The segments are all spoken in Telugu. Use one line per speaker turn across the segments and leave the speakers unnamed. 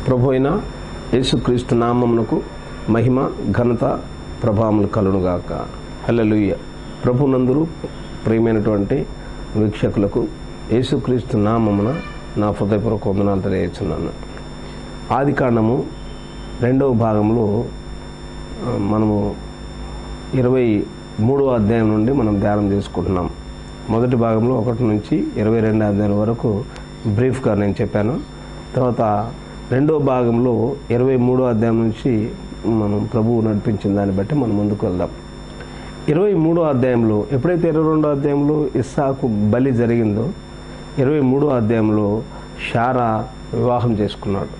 ప్రభు అయిన యేసుక్రీస్తు నామమునకు మహిమ ఘనత ప్రభావములు కలుగునుగాక. హల్లెలూయా. ప్రభునందురు ప్రియమైనటువంటి వీక్షకులకు యేసుక్రీస్తు నామమున నా హృదయపూర్వక వందనాలు తెలియజేస్తున్నాను. ఆదికాండము 2వ భాగంలో మనము 23వ అధ్యాయం నుండి మనం ధ్యానం చేసుకుంటున్నాం. మొదటి భాగంలో 1 నుంచి 22 అధ్యాయం వరకు బ్రీఫ్గా నేను చెప్పాను. తర్వాత 2వ భాగంలో 23వ అధ్యాయం నుంచి మనం ప్రభువు నడిపించిన దాన్ని బట్టి మనం ముందుకు వెళ్దాం. 23వ అధ్యాయంలో ఎప్పుడైతే 22వ అధ్యాయంలో ఇస్సాకు బలి జరిగిందో 23వ అధ్యాయంలో శారా వివాహం చేసుకున్నాడు.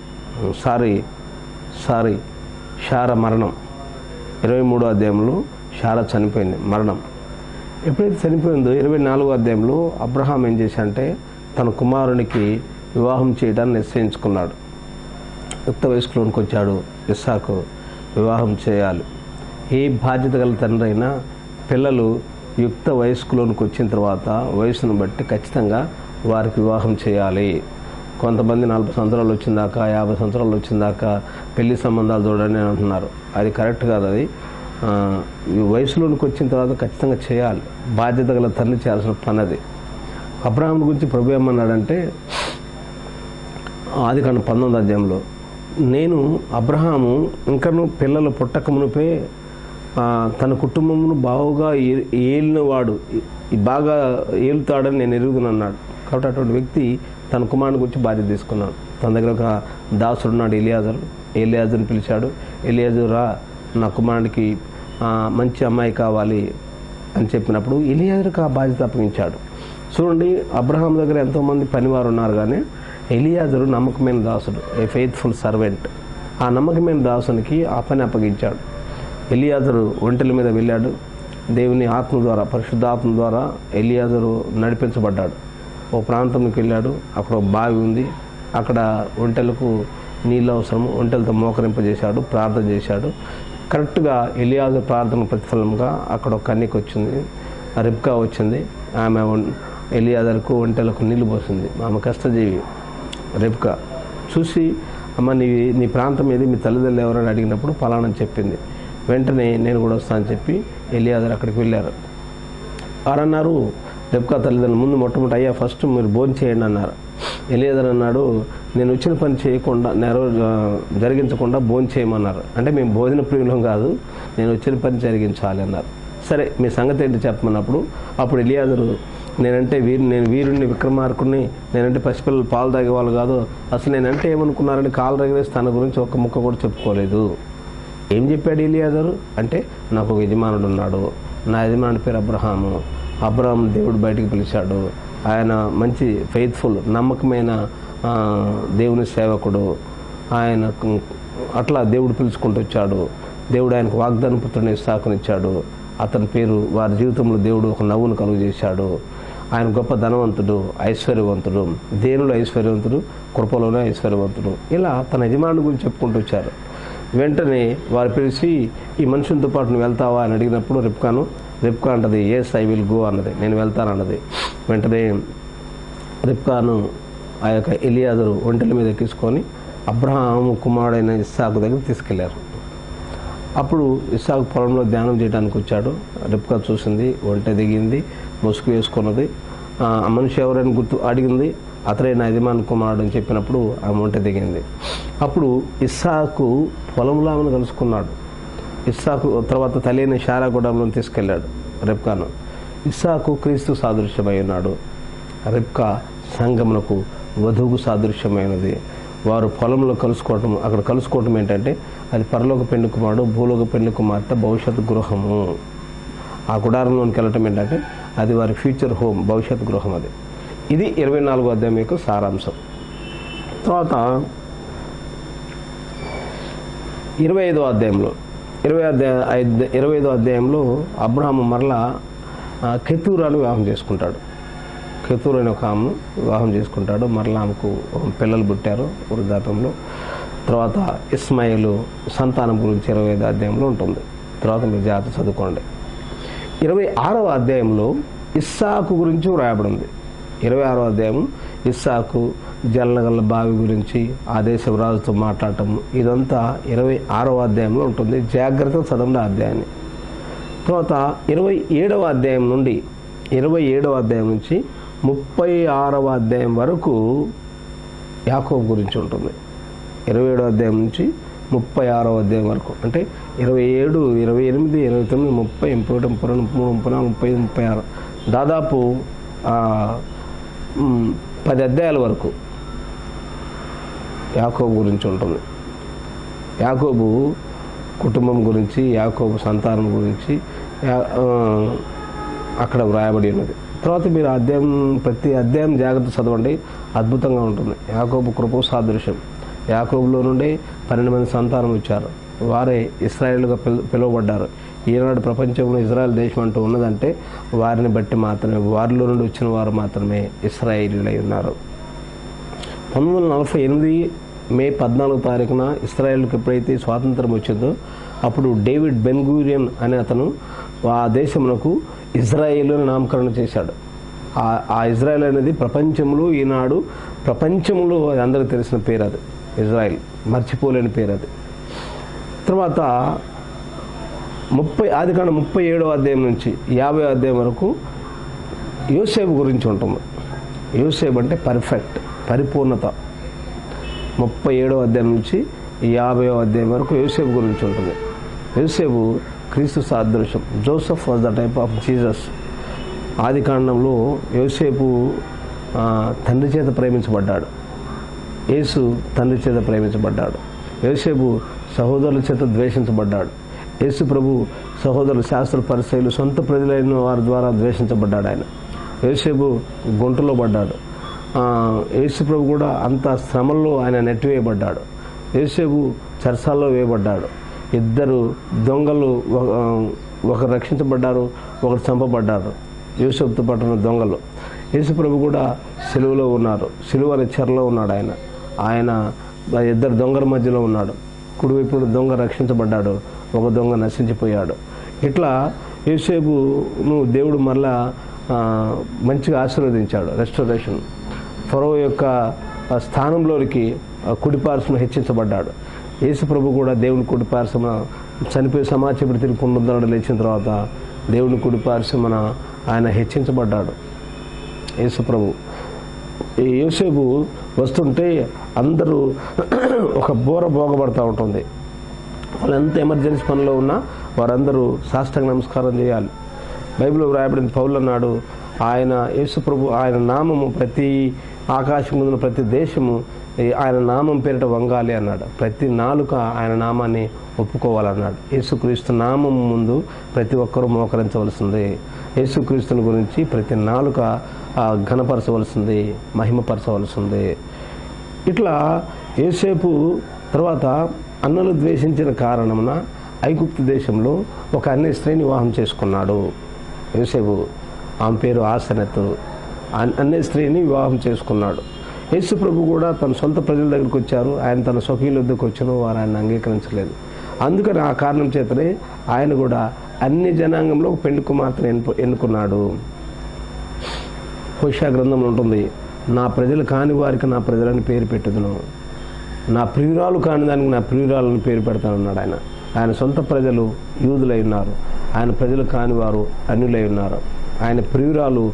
శారా మరణం. 23వ అధ్యాయంలో శారా చనిపోయింది, మరణం. ఎప్పుడైతే చనిపోయిందో 24వ అధ్యాయంలో అబ్రహాం ఏం చేశాడంటే తన కుమారునికి వివాహం చేయడాన్ని నిశ్చయించుకున్నాడు. యుక్త వయస్కులోనికి వచ్చాడు. ఇస్సాకు వివాహం చేయాలి. ఏ బాధ్యత గల తండ్రి అయినా పిల్లలు యుక్త వయస్కులోనికి వచ్చిన తర్వాత వయసును బట్టి ఖచ్చితంగా వారికి వివాహం చేయాలి. కొంతమంది 40 సంవత్సరాలు వచ్చిందాకా 50 సంవత్సరాలు వచ్చిందాకా పెళ్లి సంబంధాలు చూడండి అని అంటున్నారు. అది కరెక్ట్ కాదు. అది వయసులోనికి వచ్చిన తర్వాత ఖచ్చితంగా చేయాలి. బాధ్యత గల తండ్రి చేయాల్సిన పని అది. అబ్రహాం గురించి ప్రభు ఏమన్నాడంటే ఆదికాండం 19వ అధ్యాయంలో, నేను అబ్రహాము ఇంకను పిల్లలు పుట్టక మునిపే తన కుటుంబమును బాగా ఏలినవాడు, బాగా ఏలుతాడని నేను ఎరుగునన్నాడు. కాబట్టి అటువంటి వ్యక్తి తన కుమారుని గురించి బాధ్యత తీసుకున్నాడు. తన దగ్గర ఒక దాసుడు ఉన్నాడు, ఎలియాజర్ని పిలిచాడు. ఎలియాజరు, రా, నా కుమారుడికి మంచి అమ్మాయి కావాలి అని చెప్పినప్పుడు ఎలియాజరుకు ఆ బాధ్యత అప్పగించాడు. చూడండి, అబ్రహాం దగ్గర ఎంతోమంది పనివారు ఉన్నారు, కానీ ఎలియాజరు నమ్మకమైన దాసుడు, ఏ ఫెయిత్ఫుల్ సర్వెంట్. ఆ నమ్మకమైన దాసునికి ఆ పని అప్పగించాడు. ఎలియాజరు ఒంటెల మీద వెళ్ళాడు. దేవుని ఆత్మ ద్వారా, పరిశుద్ధాత్మ ద్వారా ఎలియాజరు నడిపించబడ్డాడు. ఓ ప్రాంతంకి వెళ్ళాడు. అక్కడ ఒక బావి ఉంది. అక్కడ ఒంటెలకు నీళ్ళు అవసరము. ఒంటెలతో మోకరింపజేశాడు, ప్రార్థన చేశాడు. కరెక్ట్గా ఎలియాజరు ప్రార్థన ప్రతిఫలంగా అక్కడ ఒక కన్యక వచ్చింది, రిబ్కా వచ్చింది. ఆమె ఎలియాజరుకు ఒంటెలకు నీళ్లు పోసింది. ఆమె కష్టజీవి రిబ్కా. చూసి, అమ్మ నీ ప్రాంతం ఏది, మీ తల్లిదండ్రులు ఎవరని అడిగినప్పుడు పలానా చెప్పింది. వెంటనే నేను కూడా వస్తానని చెప్పి ఎలియాజరు అక్కడికి వెళ్ళారు. వారన్నారు, రిబ్కా తల్లిదండ్రులు ముందు మొట్టమొదటి, అయ్యా ఫస్ట్ మీరు భోజనం చేయండి అన్నారు. ఎలియాజరు అన్నాడు, నేను వచ్చిన పని చేయకుండా జరిగించకుండా భోజనం చేయమన్నారు. అంటే మేము భోజన ప్రియులం కాదు, నేను వచ్చిన పని జరిగించాలి అన్నారు. సరే, మీ సంగతి ఏంటి చెప్పమన్నప్పుడు అప్పుడు ఎలియాజరు, నేను వీరుణ్ణి, విక్రమార్కుడిని, నేనంటే పసిపిల్లలు పాలు తాగేవాళ్ళు కాదు, అసలు నేనంటే ఏమనుకున్నారని కాలు రగిలేసి తన గురించి ఒక్క ముక్క కూడా చెప్పుకోలేదు. ఏం చెప్పాడు ఎలియాజరు అంటే, నాకు ఒక యజమానుడు ఉన్నాడు, నా యజమానుడి పేరు అబ్రహాము. అబ్రహాం దేవుడు బయటికి పిలిచాడు. ఆయన మంచి ఫెయిత్ఫుల్, నమ్మకమైన దేవుని సేవకుడు. ఆయన అట్లా దేవుడు పిలుచుకుంటూ వచ్చాడు. దేవుడు ఆయనకు వాగ్దాన పుత్రుని ఇస్సాకునిచ్చాడు. అతని పేరు, వారి జీవితంలో దేవుడు ఒక నవ్వును కలుగు చేశాడు. ఆయన గొప్ప ధనవంతుడు, ఐశ్వర్యవంతుడు, దేవుడు ఐశ్వర్యవంతుడు, కృపలోనే ఐశ్వర్యవంతుడు. ఇలా తన యజమానుడి గురించి చెప్పుకుంటూ వచ్చారు. వెంటనే వారు పిలిచి, ఈ మనుషులతో పాటు నువ్వు వెళ్తావా అని అడిగినప్పుడు రిబ్కా అంటది, ఎస్ ఐ విల్ గో అన్నది, నేను వెళ్తానన్నది. వెంటనే రిబ్కాను ఆ యొక్క ఎలియాజరు ఒంటెల మీద ఎక్కించుకొని అబ్రహాము కుమారుడైన ఇస్సాకు దగ్గర తీసుకెళ్లారు. అప్పుడు ఇస్సాకు పొలంలో ధ్యానం చేయడానికి వచ్చాడు. రిబ్కా చూసింది, ఒంటె దిగింది, ముసుగు వేసుకున్నది. ఆ మనిషి ఎవరైనా అడిగింది, అతడే నా యజమాని కుమారుడు అని చెప్పినప్పుడు ఆ ఒంటె దిగింది. అప్పుడు ఇస్సాకు పొలంలో ఆమెను కలుసుకున్నాడు. ఇస్సాకు తర్వాత తల్లిని శారా గుడాంలో తీసుకెళ్ళాడు రిబ్కాను. ఇస్సాకు క్రీస్తు సాదృశ్యమై ఉన్నాడు. రిబ్కా సంగమునకు వధువుకు సాదృశ్యమైనది. వారు పొలంలో అక్కడ కలుసుకోవటం ఏంటంటే, అది పరలోక పెండ్లి కుమారుడు, భూలోక పెండ్లి కుమార్తె భవిష్యత్ గృహము. ఆ గుడారంలోనికి వెళ్ళటం ఏంటంటే అది వారి ఫ్యూచర్ హోమ్, భవిష్యత్ గృహం. అది. ఇది 24వ అధ్యాయం యొక్క సారాంశం. తర్వాత 25వ అధ్యాయంలో అబ్రహాము మరలా కెతూరాను వివాహం చేసుకుంటాడు. కెతూరు అనే ఒక ఆమెను వివాహం చేసుకుంటాడు. మరలా ఆమెకు పిల్లలు పుట్టారు వృద్ధాప్యంలో. తర్వాత ఇస్మాయిలు సంతానం గురించి 25వ అధ్యాయంలో ఉంటుంది. తర్వాత మీరు జాగ్రత్త చదువుకోండి. 26వ అధ్యాయంలో ఇస్సాకు గురించి వ్రాయబడింది. 26వ అధ్యాయం ఇస్సాకు జలనగల బావి గురించి ఆ దేశం రాజుతో మాట్లాడటం ఇదంతా 26వ అధ్యాయంలో ఉంటుంది. జాగ్రత్తగా చదవండి అధ్యాయాన్ని. తర్వాత 27వ అధ్యాయం నుండి 27వ అధ్యాయం నుంచి 36వ అధ్యాయం వరకు యాకోబు గురించి ఉంటుంది. 27వ అధ్యాయం నుంచి 36వ అధ్యాయం వరకు అంటే 27, 28, 29, 30, 31, 32, 33, 34, 35, 36 దాదాపు 10 అధ్యాయాల వరకు యాకోబు గురించి ఉంటుంది. యాకోబు కుటుంబం గురించి, యాకోబు సంతానం గురించి అక్కడ వ్రాయబడి ఉన్నది. తర్వాత మీరు ప్రతి అధ్యాయం జాగ్రత్త చదవండి, అద్భుతంగా ఉంటుంది. యాకోబు కృప సాదృశ్యం. యాకోబులో నుండి 12 మంది సంతానం వచ్చారు. వారే ఇశ్రాయేలుగా పిలువబడ్డారు. ఈనాడు ప్రపంచంలో ఇజ్రాయెల్ దేశం అంటూ ఉన్నదంటే వారిని బట్టి మాత్రమే, వారిలో నుండి వచ్చిన వారు మాత్రమే ఇశ్రాయేలీలై ఉన్నారు. 1948 మే 14వ తారీఖున ఇశ్రాయేల్కి ఎప్పుడైతే స్వాతంత్రం వచ్చిందో అప్పుడు డేవిడ్ బెన్ గూరియన్ అనే అతను ఆ దేశమునకు ఇజ్రాయేల్ అని నామకరణం చేశాడు. ఆ ఇజ్రాయెల్ అనేది ప్రపంచంలో ఈనాడు ప్రపంచంలో అది అందరికీ తెలిసిన పేరు. అది ఇజ్రాయెల్, మర్చిపోలేని పేరు అది. తర్వాత ఆదికాండం 37వ అధ్యాయం నుంచి 50వ అధ్యాయం వరకు యోసేపు గురించి ఉంటుంది. యోసేపు అంటే పర్ఫెక్ట్, పరిపూర్ణత. 37వ అధ్యాయం నుంచి 50వ అధ్యాయం వరకు యోసేపు గురించి ఉంటుంది. యోసేపు క్రీస్తు సాదృశ్యం. Joseph was the type of Jesus. ఆదికాండంలో యోసేపు తండ్రి చేత ప్రేమించబడ్డాడు. యేసు తండ్రి చేత ప్రేమించబడ్డాడు. యోసేపు సహోదరుల చేత ద్వేషించబడ్డాడు. యేసు ప్రభు సహోదరులు, శాస్త్ర పరిచయులు, సొంత ప్రజలైన వారి ద్వారా ద్వేషించబడ్డాడు. ఆయన యోసేపు గుంటలో పడ్డాడు. యేసు ప్రభు కూడా అంత శ్రమల్లో ఆయన నెట్టివేయబడ్డాడు. యోసేపు చెరసాల్లో వేయబడ్డాడు. ఇద్దరు దొంగలు, ఒకరు రక్షించబడ్డారు, ఒకరు చంపబడ్డారు. యోసేపుతో పట్టిన దొంగలు. యేసు ప్రభు కూడా సిలువలో ఉన్నారు. సిలువ అనే చెరలో ఉన్నాడు. ఆయన ఇద్దరు దొంగల మధ్యలో ఉన్నాడు. కుడివైపు దొంగ రక్షించబడ్డాడు, ఒక దొంగ నశించిపోయాడు. ఇట్లా యోసేపును దేవుడు మరలా మంచిగా ఆశీర్వదించాడు. రెస్టోరేషన్. ఫరో యొక్క స్థానంలోనికి కుడిపార్శ్వన హెచ్చించబడ్డాడు. యేసు ప్రభు కూడా దేవుని కుడిపార్శ్వన చనిపోయి సమాచారం తిరిగి పునరుద్ధరణ లేచిన తర్వాత దేవుని కుడిపార్శ్వన ఆయన హెచ్చించబడ్డాడు. యేసు ప్రభు. ఈ యోసేపు వస్తుంటే అందరూ ఒక బోర భోగపడుతూ ఉంటుంది. వాళ్ళు ఎంత ఎమర్జెన్సీ పనిలో ఉన్నా వారందరూ సాష్టాంగ నమస్కారం చేయాలి. బైబిల్లో వ్రాయబడిన పౌలు అన్నాడు, ఆయన యేసు ప్రభు ఆయన నామము ప్రతి ఆకాశం ముందున ప్రతి దేశము ఆయన నామం పేరిట వంగాలి అన్నాడు. ప్రతి నాలుక ఆయన నామాన్ని ఒప్పుకోవాలన్నాడు. యేసుక్రీస్తు నామం ముందు ప్రతి ఒక్కరూ మోకరించవలసింది. యేసుక్రీస్తుని గురించి ప్రతి నాలుక ఘనపరచవలసింది, మహిమపరచవలసింది. ఇట్లా యోసేపు తర్వాత అన్నలు ద్వేషించిన కారణమున ఐగుప్తు దేశంలో ఒక అన్య స్త్రీని వివాహం చేసుకున్నాడు. యోసేపు, ఆమె పేరు ఆసనెతు. అన్య స్త్రీని వివాహం చేసుకున్నాడు. యేసు ప్రభు కూడా తన సొంత ప్రజల దగ్గరికి వచ్చారు. ఆయన తన స్వకీయుల వద్దకు వచ్చిన వారు ఆయన అంగీకరించలేదు. అందుకని ఆ కారణం చేతనే ఆయన కూడా అన్ని జనాంగంలో ఒక పెళ్లి కుమార్తెను ఎన్నుకున్నాడు. హోషేయ గ్రంథంలో ఉంటుంది, నా ప్రజలు కాని వారికి నా ప్రజలని పేరు పెట్టుదును, నా ప్రియురాలు కాని దానికి నా ప్రియురాలని పేరు పెడతానన్నాడు. ఆయన సొంత ప్రజలు యూదులై ఉన్నారు, ఆయన ప్రజలు కాని వారు అన్యులై ఉన్నారు. ఆయన ప్రియురాలు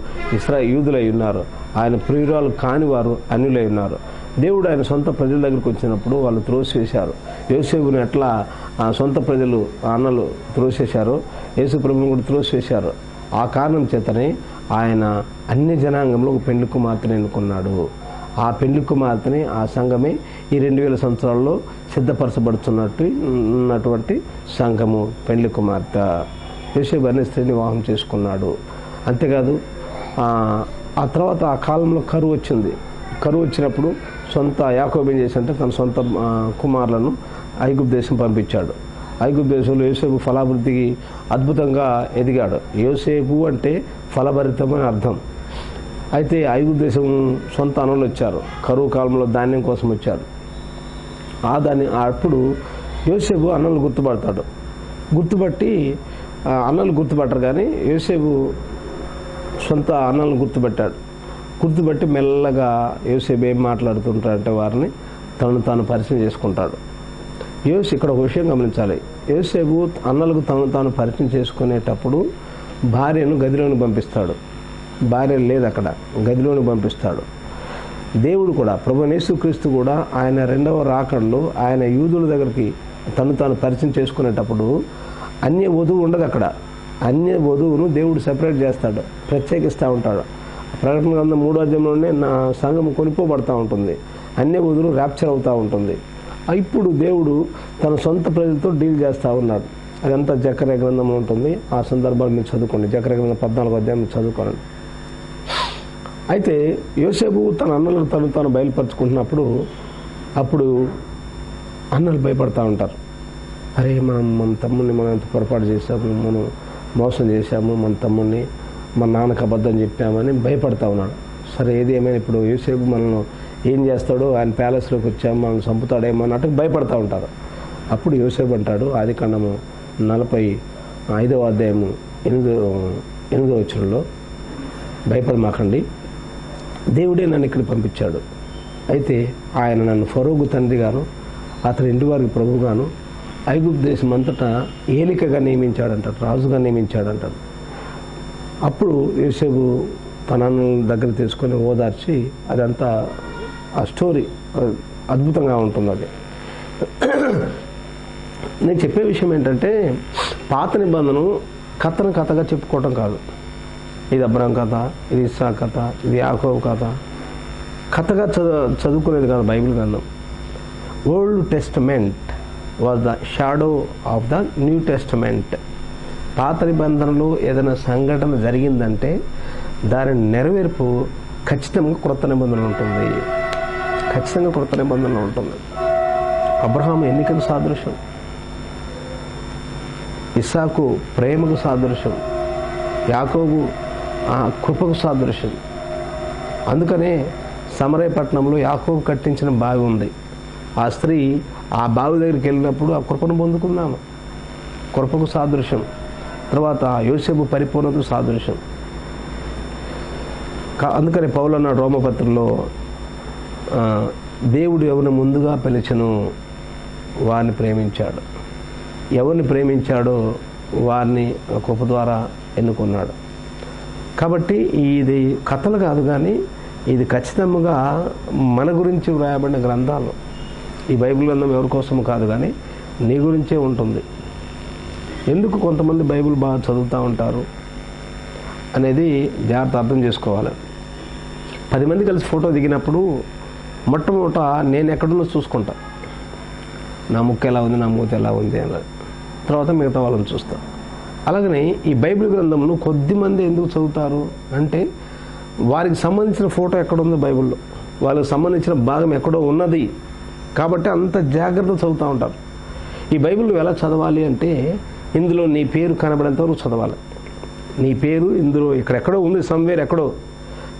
యూదులై ఉన్నారు, ఆయన ప్రియురాలు కాని వారు అన్యులై ఉన్నారు. దేవుడు ఆయన సొంత ప్రజల దగ్గరికి వచ్చినప్పుడు వాళ్ళు త్రోసివేశారు. యోసేపుని ఎట్లా సొంత ప్రజలు అన్నలు త్రోసేశారో యేసు ప్రభువుని కూడా త్రోసివేశారు. ఆ కారణం చేతనే ఆయన అన్ని జనాంగంలో ఒక పెళ్లి కుమార్తెను ఎన్నుకున్నాడు. ఆ పెళ్లి కుమార్తెని ఆ సంఘమే ఈ 2000 సంవత్సరాల్లో సిద్ధపరచబడుతున్నటువంటి సంఘము పెళ్లి కుమార్తె. యోసేపు అనే స్త్రీని వివాహం చేసుకున్నాడు. అంతేకాదు ఆ తర్వాత ఆ కాలంలో కరువు వచ్చింది. కరువు వచ్చినప్పుడు సొంత యాకోబు ఏం చేశాడంటే తన సొంత కుమారులను ఐగుప్తు దేశం పంపించాడు. ఐగుప్తు దేశంలో యోసేపు ఫలాభివృద్ధికి అద్భుతంగా ఎదిగాడు. యోసేపు అంటే ఫలభరితం అని అర్థం. అయితే ఐగుప్తు దేశం సొంత అన్నలు వచ్చారు. కరువు కాలంలో ధాన్యం కోసం వచ్చారు. అప్పుడు యోసేపు అన్నలు గుర్తుపట్టి అన్నలు గుర్తుపట్టరు కానీ యోసేపు సొంత అన్నలను గుర్తుపెట్టాడు. గుర్తుపెట్టి మెల్లగా యోసేపు ఏం మాట్లాడుతుంటాడంటే వారిని తనను తాను పరిచయం చేసుకుంటాడు. ఇక్కడ ఒక విషయం గమనించాలి. యోసేపు అన్నలకు తనను తాను పరిచయం చేసుకునేటప్పుడు భార్యను గదిలోని పంపిస్తాడు. భార్య లేదు అక్కడ, గదిలోని పంపిస్తాడు. దేవుడు కూడా, ప్రభువైన యేసుక్రీస్తు కూడా ఆయన రెండవ రాకడలో ఆయన యూదుల దగ్గరికి తను తాను పరిచయం చేసుకునేటప్పుడు అన్య వధువు ఉండదు అక్కడ. అన్య వధువును దేవుడు సెపరేట్ చేస్తాడు, ప్రత్యేకిస్తూ ఉంటాడు. ప్రకటన గ్రంథం 3వ అధ్యాయంలోనే నా సంఘం కొనిపోబడతా ఉంటుంది, అన్య వధువులు ర్యాప్చర్ అవుతూ ఉంటుంది. ఇప్పుడు దేవుడు తన సొంత ప్రజలతో డీల్ చేస్తూ ఉన్నాడు. అదంతా జకర్యా గ్రంథంలో ఉంటుంది. ఆ సందర్భాలు మీరు చదువుకోండి. జకర్యా గ్రంథం 14వ అధ్యాయం మీరు చదువుకోండి. అయితే యోసేపు తన అన్నలకు తను తాను బయలుపరుచుకుంటున్నప్పుడు అప్పుడు అన్నలు భయపడతా ఉంటారు. అరే మన తమ్ముడిని మనం ఎంత పొరపాటు చేశాము, మనం మోసం చేశాము, మన తమ్ముడిని మన నాన్నకు అబద్ధం చెప్పామని భయపడతా ఉన్నాడు. సరే ఏది ఏమైనా ఇప్పుడు యోసేపు మనల్ని ఏం చేస్తాడో, ఆయన ప్యాలెస్లోకి వచ్చాము మనల్ని చంపుతాడేమో అన్నట్టు భయపడతా ఉంటారు. అప్పుడు యోసేపు అంటాడు, ఆదికాండము 45వ అధ్యాయము 8వ వచనంలో, భయపడమాకండి, దేవుడే నన్ను ఇక్కడ పంపించాడు. అయితే ఆయన నన్ను ఫరోగు తండ్రి గాను అతని ఇంటి వారికి ప్రభుగాను ఐగుప్తు దేశం అంతటా ఏలికగా నియమించాడంటాడు, రాజుగా నియమించాడంటాడు. అప్పుడు యోసేపు తన దగ్గర తీసుకొని ఓదార్చి, అదంతా ఆ స్టోరీ అద్భుతంగా ఉంటుంది. అది నేను చెప్పే విషయం ఏంటంటే, పాత నిబంధన కథగా చెప్పుకోవటం కాదు. ఇది అబ్రహాం కథ, ఇది ఇస్సాకు కథ, ఇది యాకోబు కథగా చదువుకునేది కాదు బైబిల్ గ్రంథం. Old testament was the shadow of the new testament. పాత నిబంధనలో ఏదైనా సంఘటన జరిగిందంటే దాని నెరవేర్పు ఖచ్చితంగా క్రొత్త నిబంధనలు ఉంటుంది. ఖచ్చితంగా క్రొత్త నిబంధనలు ఉంటుంది. అబ్రహాము ఎన్నికకు సాదృశ్యం, ఇస్సాకు ప్రేమకు సాదృశ్యం, యాకోబు కృపకు సాదృశ్యం. అందుకనే సమరయ పట్టణంలో యాకోబు కట్టించిన బావి ఉంది. ఆ స్త్రీ ఆ బావి దగ్గరికి వెళ్ళినప్పుడు ఆ కృపను పొందుకున్నాము, కృపకు సాదృశ్యం. తర్వాత యోసేపు పరిపూర్ణతకు సాదృశ్యం. అందుకని పౌలు అన్నాడు రోమపత్రికలో, దేవుడు ఎవరిని ముందుగా పిలిచెను వారిని ప్రేమించాడు, ఎవరిని ప్రేమించాడో వారిని కృప ద్వారా ఎన్నుకున్నాడు. కాబట్టి ఇది కథలు కాదు, కానీ ఇది ఖచ్చితంగా మన గురించి వ్రాయబడిన గ్రంథాలు. ఈ బైబిల్ గ్రంథం ఎవరి కోసము కాదు, కానీ నీ గురించే ఉంటుంది. ఎందుకు కొంతమంది బైబిల్ బాగా చదువుతూ ఉంటారు అనేది జాగ్రత్త అర్థం చేసుకోవాలి. 10 మంది కలిసి ఫోటో దిగినప్పుడు మొట్టమొదట నేను ఎక్కడున్నా చూసుకుంటా, నా ముక్కు ఎలా ఉంది, నా మూతి ఎలా ఉంది అన్నది. తర్వాత మిగతా వాళ్ళని చూస్తా. అలాగనే ఈ బైబిల్ గ్రంథంను కొద్దిమంది ఎందుకు చదువుతారు అంటే, వారికి సంబంధించిన ఫోటో ఎక్కడుందో బైబిల్లో, వాళ్ళకి సంబంధించిన భాగం ఎక్కడో ఉన్నది కాబట్టి అంత జాగ్రత్త చదువుతూ ఉంటారు. ఈ బైబిల్ ఎలా చదవాలి అంటే, ఇందులో నీ పేరు కనబడేంత వరకు చదవాలి. నీ పేరు ఇందులో ఎక్కడెక్కడో ఉంది, సమ్వేర్ ఎక్కడో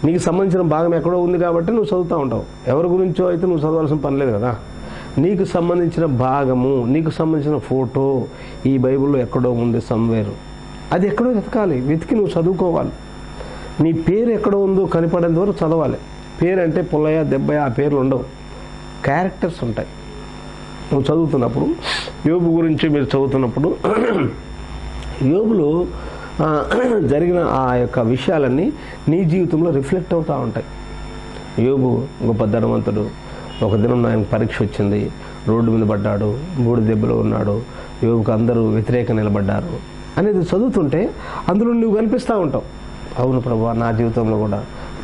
నీకు సంబంధించిన భాగం ఎక్కడో ఉంది కాబట్టి నువ్వు చదువుతూ ఉంటావు. ఎవరి గురించో అయితే నువ్వు చదవాల్సిన పని లేదు కదా. నీకు సంబంధించిన భాగము, నీకు సంబంధించిన ఫోటో ఈ బైబిల్లో ఎక్కడో ఉంది సమ్వేర్. అది ఎక్కడో వెతికి నువ్వు చదువుకోవాలి. నీ పేరు ఎక్కడో ఉందో కనపడేంత వరకు చదవాలి. పేరు అంటే పుల్లయ్య, దెబ్బయ్య ఆ పేర్లు ఉండవు, క్యారెక్టర్స్ ఉంటాయి. నువ్వు చదువుతున్నప్పుడు యోబు గురించి మీరు చదువుతున్నప్పుడు యోబులో జరిగిన ఆ యొక్క విషయాలన్నీ నీ జీవితంలో రిఫ్లెక్ట్ అవుతూ ఉంటాయి. యోబు గొప్ప ధనవంతుడు, ఒక దినం ఆయనకు పరీక్ష వచ్చింది, రోడ్డు మీద పడ్డాడు, 3 దెబ్బలు ఉన్నాడు, యోబుకు అందరూ వ్యతిరేక నిలబడ్డారు అనేది చదువుతుంటే అందులో నువ్వు కనిపిస్తూ ఉంటావు. అవును ప్రభువా, నా జీవితంలో కూడా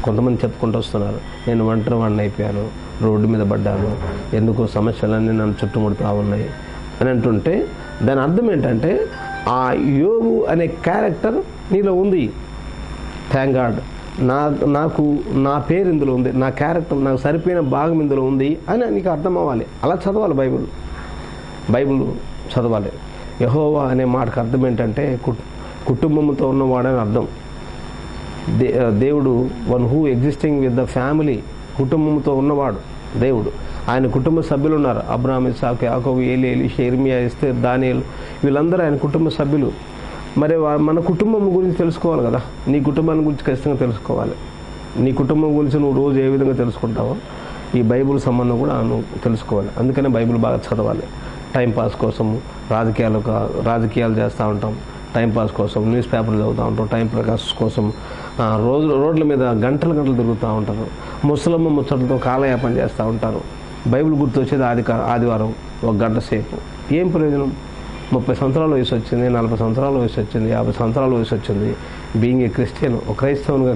కొంతమంది చెప్పుకుంటూ వస్తున్నారు, నేను ఒంటరి వాడిని అయిపోయాను, రోడ్డు మీద పడ్డాను, ఎందుకో సమస్యలన్నీ నన్ను చుట్టుముడుతూ ఉన్నాయి అని అంటుంటే దాని అర్థం ఏంటంటే, ఆ యోబు అనే క్యారెక్టర్ నీలో ఉంది. థ్యాంక్ గాడ్, నాకు నా పేరు ఇందులో ఉంది, నా క్యారెక్టర్ నాకు సరిపోయిన భాగం ఇందులో ఉంది అని నీకు అర్థం అవ్వాలి. అలా చదవాలి బైబిల్ చదవాలి. యెహోవా అనే మాటకు అర్థం ఏంటంటే కుటుంబంతో ఉన్నవాడని అర్థం. దేవుడు one who existing with the family, కుటుంబంతో ఉన్నవాడు దేవుడు. ఆయన కుటుంబ సభ్యులు ఉన్నారు, అబ్రాహాము, ఇస్సాకు, యాకోబు, ఏలి, ఎలీషా, ఇర్మియా, ఎస్తేర్, దానియేలు, వీళ్ళందరూ ఆయన కుటుంబ సభ్యులు. మరి మన కుటుంబం గురించి తెలుసుకోవాలి కదా, నీ కుటుంబాన్ని గురించి ఖచ్చితంగా తెలుసుకోవాలి. నీ కుటుంబం గురించి నువ్వు రోజు ఏ విధంగా తెలుసుకుంటావో ఈ బైబిల్ సంబంధం కూడా నువ్వు తెలుసుకోవాలి. అందుకనే బైబిల్ బాగా చదవాలి. టైంపాస్ కోసం రాజకీయాలు చేస్తూ ఉంటాం, టైంపాస్ కోసం న్యూస్ పేపర్లు చదువుతూ ఉంటాం, టైం ప్రకాష్ కోసం రోడ్ల మీద గంటలు తిరుగుతూ ఉంటారు. ముసలమ్మ ముచ్చట్లతో కాలయాపన చేస్తూ ఉంటారు. బైబిల్ గుర్తొచ్చేది ఆదివారం 1 గంట సేపు. ఏం ప్రయోజనం? 30 సంవత్సరాల వయసు వచ్చింది, 40 సంవత్సరాల వయసు వచ్చింది, 50 సంవత్సరాల వయసు వచ్చింది. బీయింగ్ ఏ క్రిస్టియన్, ఒక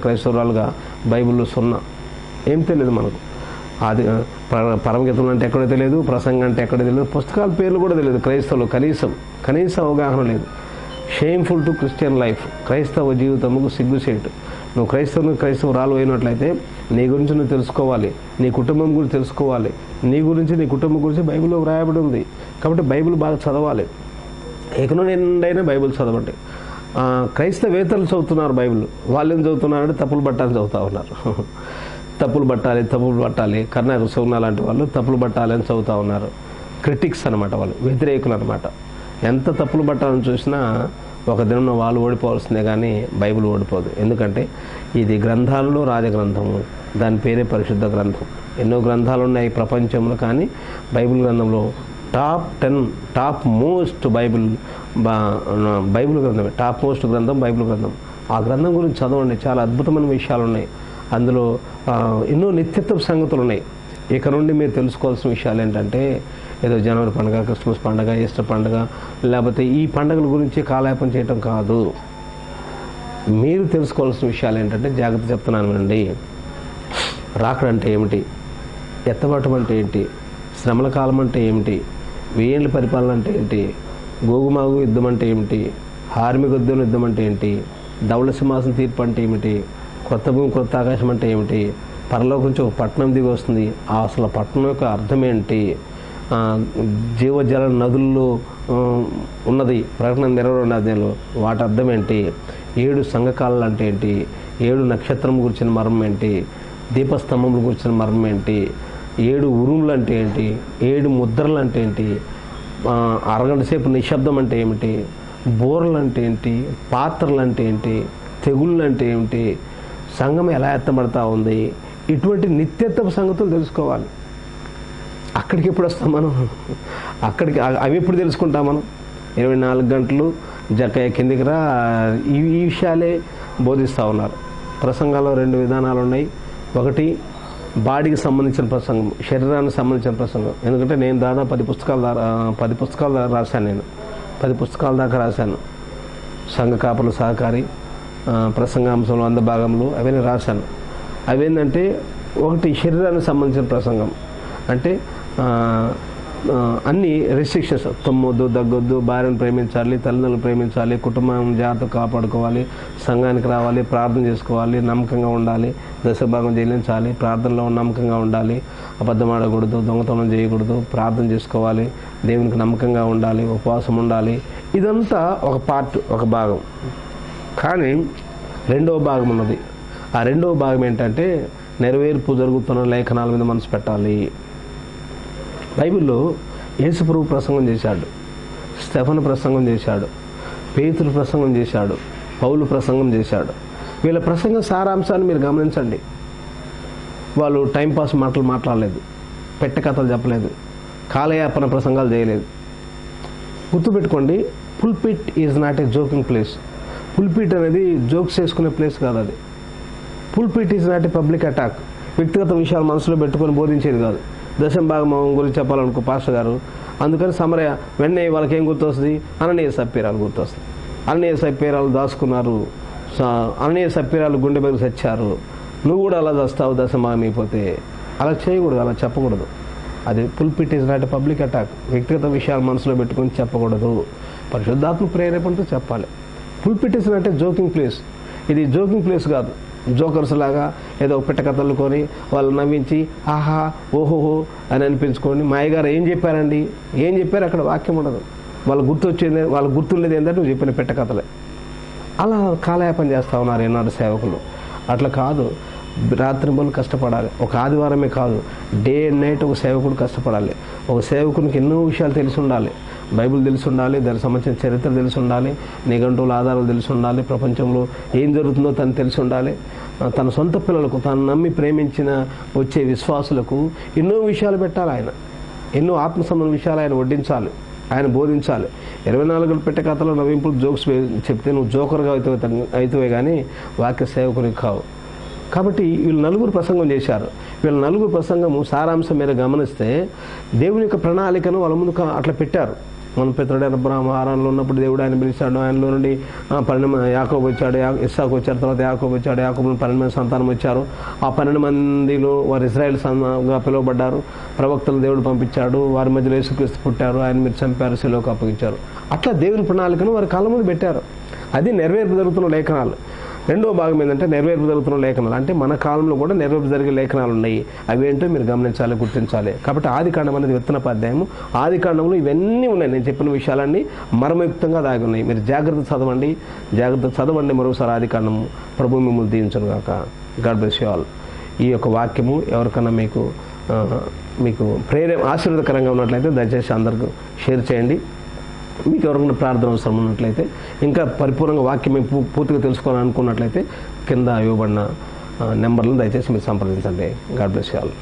క్రైస్తవురాలుగా బైబిల్లో సున్నా. ఏం తెలియదు మనకు. పరమగీతం అంటే ఎక్కడో తెలియదు, ప్రసంగం అంటే ఎక్కడో తెలియదు, పుస్తకాల పేర్లు కూడా తెలియదు. క్రైస్తవులు కనీస అవగాహన లేదు. Shameful to Christian life. క్రైస్తవ జీవితముకు సిగ్గుసేటు. నువ్వు క్రైస్తవురాలు అయినట్లయితే నీ గురించి నువ్వు తెలుసుకోవాలి, నీ కుటుంబం గురించి తెలుసుకోవాలి. నీ కుటుంబం గురించి బైబిల్లో వ్రాయబడి ఉంది. కాబట్టి బైబిల్ బాగా చదవాలి. నిండైనా బైబిల్ చదవండి. క్రైస్తవేతరులు చదువుతున్నారు బైబిల్. వాళ్ళు ఏం చదువుతున్నారంటే తప్పులు పట్టాలని చదువుతూ ఉన్నారు. తప్పులు పట్టాలి. కర్ణాకర సౌన లాంటి వాళ్ళు తప్పులు పట్టాలి అని చదువుతూ ఉన్నారు. క్రిటిక్స్ అనమాట, వాళ్ళు వ్యతిరేకులు అనమాట. ఎంత తప్పులు పట్టాలని చూసినా ఒక దినం వాళ్ళు ఓడిపోవాల్సిందే కానీ బైబిల్ ఓడిపోదు. ఎందుకంటే ఇది గ్రంథాలలో రాజగ్రంథము, దాని పేరే పరిశుద్ధ గ్రంథం. ఎన్నో గ్రంథాలు ఉన్నాయి ప్రపంచంలో, కానీ బైబిల్ గ్రంథంలో టాప్ మోస్ట్ బైబిల్ గ్రంథమే. టాప్ మోస్ట్ గ్రంథం బైబిల్ గ్రంథం. ఆ గ్రంథం గురించి చదవండి. చాలా అద్భుతమైన విషయాలు ఉన్నాయి అందులో. ఎన్నో నిత్యత్వ సంగతులు ఉన్నాయి. ఇక నుండి మీరు తెలుసుకోవాల్సిన విషయాలు ఏంటంటే, ఏదో జనవరి పండుగ, క్రిస్మస్ పండుగ, ఈస్టర్ పండుగ, లేకపోతే ఈ పండుగల గురించి కాలయాపన చేయటం కాదు. మీరు తెలుసుకోవాల్సిన విషయాలు ఏంటంటే, జాగ్రత్త చెప్తున్నాను వినండి. రాకడ అంటే ఏమిటి, ఎత్తబడటం అంటే ఏంటి, శ్రమల కాలం అంటే ఏమిటి, 1000 ఏళ్ళ పరిపాలన అంటే ఏంటి, గోగుమాగు యుద్ధం అంటే ఏమిటి, హార్మిక యుద్ధం అంటే ఏంటి, ధవళ సింహాసన తీర్పు అంటే ఏమిటి, కొత్త భూమి కొత్త ఆకాశం అంటే ఏమిటి, పరలోకం నుంచి ఒక పట్టణం దిగి వస్తుంది, అసలు పట్టణం యొక్క అర్థం ఏంటి, జీవజల నదుల్లో ఉన్నది ప్రకటన 22వ అధ్యాయంలో, వాటి అర్థం ఏంటి, 7 సంఘకాలాలు అంటే ఏంటి, 7 నక్షత్రం గురించిన మర్మం ఏంటి, దీపస్తంభముల గురించిన మర్మం ఏంటి, 7 ఉరుములు అంటే ఏంటి, 7 ముద్రలు అంటే ఏంటి, అరగంట సేపు నిశ్శబ్దం అంటే ఏమిటి, బోర్లు అంటే ఏంటి, పాత్రలు అంటే ఏంటి, తెగుళ్ళు అంటే ఏమిటి, సంఘం ఎలా ఎత్తబడతా ఉంది, ఇటువంటి నిత్యత్వ సంగతులు తెలుసుకోవాలి. అక్కడికి ఎప్పుడు వస్తాం మనం? అవి ఎప్పుడు తెలుసుకుంటాం మనం? 24 గంటలు జక్కయ్య కిందికి రా, ఈ విషయాలే బోధిస్తూ ఉన్నారు. ప్రసంగాల్లో 2 విధానాలు ఉన్నాయి. ఒకటి బాడీకి సంబంధించిన ప్రసంగం, శరీరానికి సంబంధించిన ప్రసంగం. ఎందుకంటే నేను దాదాపు 10 పుస్తకాలు రాశాను. నేను 10 పుస్తకాల దాకా రాశాను. సంఘ కాపర్లు సహకారి, ప్రసంగాంశంలో అందభాగంలో అవన్నీ రాశాను. అవేంటంటే, ఒకటి శరీరానికి సంబంధించిన ప్రసంగం అంటే అన్ని రెస్ట్రిక్షన్స్, తుమ్మొద్దు, దగ్గొద్దు, భార్యను ప్రేమించాలి, తల్లిదండ్రులు ప్రేమించాలి, కుటుంబం జాగ్రత్త కాపాడుకోవాలి, సంఘానికి రావాలి, ప్రార్థన చేసుకోవాలి, నమ్మకంగా ఉండాలి, దశభాగం చెల్లించాలి, ప్రార్థనలో నమ్మకంగా ఉండాలి, అబద్ధం ఆడకూడదు, దొంగతనం చేయకూడదు, ప్రార్థన చేసుకోవాలి, దేవునికి నమ్మకంగా ఉండాలి, ఉపవాసం ఉండాలి. ఇదంతా ఒక పార్ట్, ఒక భాగం. కానీ 2వ భాగం ఉన్నది. ఆ 2వ భాగం ఏంటంటే, నెరవేర్పు జరుగుతున్న లేఖనాల మీద మనసు పెట్టాలి. బైబిల్లో యేసుప్రభు ప్రసంగం చేశాడు, స్టెఫను ప్రసంగం చేశాడు, పేతురు ప్రసంగం చేశాడు, పౌలు ప్రసంగం చేశాడు. వీళ్ళ ప్రసంగం సారాంశాన్ని మీరు గమనించండి. వాళ్ళు టైంపాస్ మాటలు మాట్లాడలేదు, పెట్టె కథలు చెప్పలేదు, కాలయాపన ప్రసంగాలు చేయలేదు. గుర్తుపెట్టుకోండి, pulpit is not a joking place. Pulpit అనేది జోక్స్ చేసుకునే ప్లేస్ కాదు. అది pulpit is not a public attack. వ్యక్తిగత విషయాలు మనసులో పెట్టుకొని బోధించేది కాదు. దశంభాగం గురించి చెప్పాలనుకో పాస్టర్ గారు, అందుకని సమరయ వెంటనే వాళ్ళకి ఏం గుర్తొస్తుంది? అననీయ సప్పీరాలు గుర్తొస్తుంది. అననీయ సప్పీరాలు దాచుకున్నారు, అననీయ సప్పీరాలు గుండె బెదిరి చచ్చారు, నువ్వు కూడా అలా చేస్తావు దశంభాగం అయిపోతే. అలా చేయకూడదు, అలా చెప్పకూడదు. అది pulpit is not a public attack. వ్యక్తిగత విషయాలు మనసులో పెట్టుకొని చెప్పకూడదు, పరిశుద్ధాత్మ ప్రేరేపణతో చెప్పాలి. Pulpit is not a joking place. ఇది జోకింగ్ ప్లేస్ కాదు. జోకర్స్ లాగా ఏదో పెట్టకథలు కొని వాళ్ళు నవ్వించి ఆహా ఓహోహో అని అనిపించుకొని మాయగారు ఏం చెప్పారండి, ఏం చెప్పారు, అక్కడ వాక్యం ఉండదు. వాళ్ళకు గుర్తుండేది ఏంటంటే నువ్వు చెప్పిన పెట్టకథలే. అలా కాలయాపన చేస్తూ ఉన్నారు ఈనాడు సేవకులు. అట్లా కాదు. రాత్రింబలు కష్టపడాలి. ఒక ఆదివారమే కాదు, డే అండ్ నైట్ ఒక సేవకుడు కష్టపడాలి. ఒక సేవకునికి ఎన్నో విషయాలు తెలిసి ఉండాలి. బైబిల్ తెలిసి ఉండాలి, దానికి సంబంధించిన చరిత్ర తెలిసి ఉండాలి, నిఘంటువుల ఆధారాలు తెలిసి ఉండాలి, ప్రపంచంలో ఏం జరుగుతుందో తను తెలిసి ఉండాలి. తన సొంత పిల్లలకు, తను నమ్మి ప్రేమించిన వచ్చే విశ్వాసులకు ఎన్నో విషయాలు పెట్టాలి. ఆయన ఎన్నో ఆత్మ సంబంధ విషయాలు ఆయన వడ్డించాలి, ఆయన బోధించాలి. 24 గంటల పెట్టే కథలో నవ్వింపులు జోక్స్ చెప్తే నువ్వు జోకర్గా అవుతావే కానీ వాక్య సేవకునికి కావు. కాబట్టి వీళ్ళు నలుగురు ప్రసంగం చేశారు. వీళ్ళ నలుగురు ప్రసంగము సారాంశం మీద గమనిస్తే దేవుని యొక్క ప్రణాళికను వాళ్ళ ముందు అట్లా పెట్టారు. మన పితరుడైన అబ్రహాము హారాన్లో ఉన్నప్పుడు దేవుడు ఆయన పిలిచాడు. ఆయనలో నుండి 12 యాకోబు వచ్చాడు, ఇస్సాకు వచ్చాడు, తర్వాత యాకోబు వచ్చాడు. యాకోబు 12 మంది సంతానం వచ్చారు. ఆ 12 మందిలో వారు ఇశ్రాయేల్ సంతానంగా పిలువబడ్డారు. ప్రవక్తలు దేవుడు పంపించాడు. వారి మధ్యలో యేసుక్రీస్తు పుట్టారు. ఆయన మీరు చంపారు, శిలువకు అప్పగించారు. అట్లా దేవుని ప్రణాళికను వారి కాళ్ళ ముందు పెట్టారు. అది నెరవేర్పు జరుగుతున్న లేఖనాలు. రెండో భాగం ఏంటంటే నెరవేర్పు జరుగుతున్న లేఖనాలు. అంటే మన కాలంలో కూడా నెరవేర్పు జరిగే లేఖనాలు ఉన్నాయి. అవి ఏంటో మీరు గమనించాలి, గుర్తించాలి. కాబట్టి ఆదికాండం అనేది విత్తనపు అధ్యాయము. ఆదికాండంలో ఇవన్నీ ఉన్నాయి. నేను చెప్పిన విషయాలన్నీ మర్మయుక్తంగా దాగి ఉన్నాయి. మీరు జాగ్రత్త చదవండి. మరోసారి ఆదికాండము. ప్రభు మిమ్మల్ని దీవించను గాక. God bless you all. ఈ యొక్క వాక్యము ఎవరికన్నా మీకు ఆశీర్వాదకరంగా ఉన్నట్లయితే దయచేసి అందరికీ షేర్ చేయండి. మీకు ఎవరైనా ప్రార్థన అవసరం ఉన్నట్లయితే, ఇంకా పరిపూర్ణంగా వాక్యం పూర్తిగా తెలుసుకోవాలనుకున్నట్లయితే కింద ఇవ్వబడిన నెంబర్లను దయచేసి మీరు సంప్రదించండి. God bless you all.